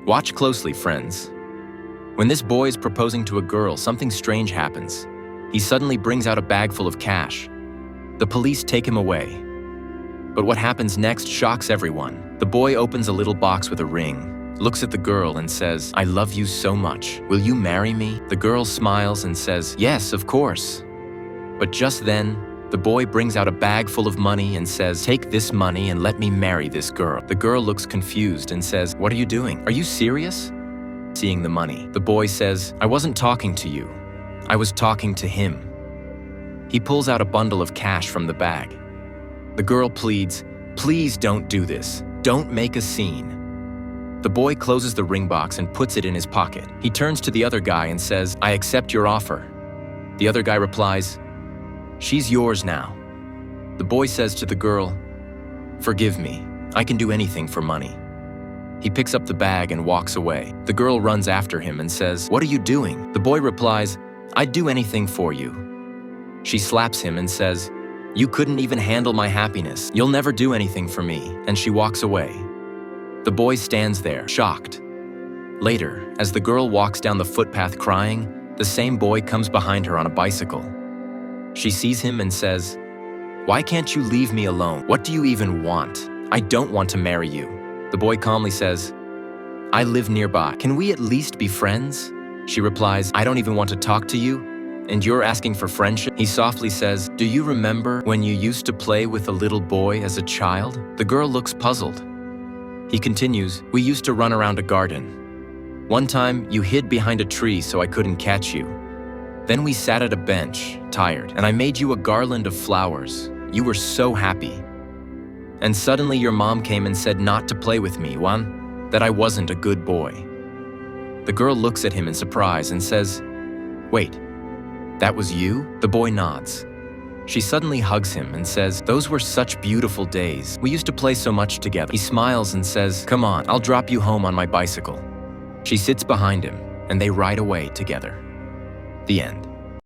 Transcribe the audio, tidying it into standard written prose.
Watch closely, friends. When this boy is proposing to a girl, something strange happens. He suddenly brings out a bag full of cash. The police take him away. But what happens next shocks everyone. The boy opens a little box with a ring, looks at the girl and says, "I love you so much. Will you marry me?" The girl smiles and says, "Yes, of course." But just then, the boy brings out a bag full of money and says, "Take this money and let me marry this girl." The girl looks confused and says, "What are you doing? Are you serious?" Seeing the money, the boy says, "I wasn't talking to you. I was talking to him." He pulls out a bundle of cash from the bag. The girl pleads, "Please don't do this. Don't make a scene." The boy closes the ring box and puts it in his pocket. He turns to the other guy and says, "I accept your offer." The other guy replies, "She's yours now." The boy says to the girl, "Forgive me. I can do anything for money." He picks up the bag and walks away. The girl runs after him and says, "What are you doing?" The boy replies, "I'd do anything for you." She slaps him and says, "You couldn't even handle my happiness. You'll never do anything for me." And she walks away. The boy stands there, shocked. Later, as the girl walks down the footpath crying, the same boy comes behind her on a bicycle. She sees him and says, "Why can't you leave me alone? What do you even want? I don't want to marry you." The boy calmly says, "I live nearby. Can we at least be friends?" She replies, "I don't even want to talk to you, and you're asking for friendship?" He softly says, "Do you remember when you used to play with a little boy as a child?" The girl looks puzzled. He continues, "We used to run around a garden. One time, you hid behind a tree so I couldn't catch you. Then we sat at a bench, tired, and I made you a garland of flowers. You were so happy. And suddenly your mom came and said not to play with me, that I wasn't a good boy." The girl looks at him in surprise and says, "Wait, that was you?" The boy nods. She suddenly hugs him and says, "Those were such beautiful days. We used to play so much together." He smiles and says, "Come on, I'll drop you home on my bicycle." She sits behind him, and they ride away together. The end.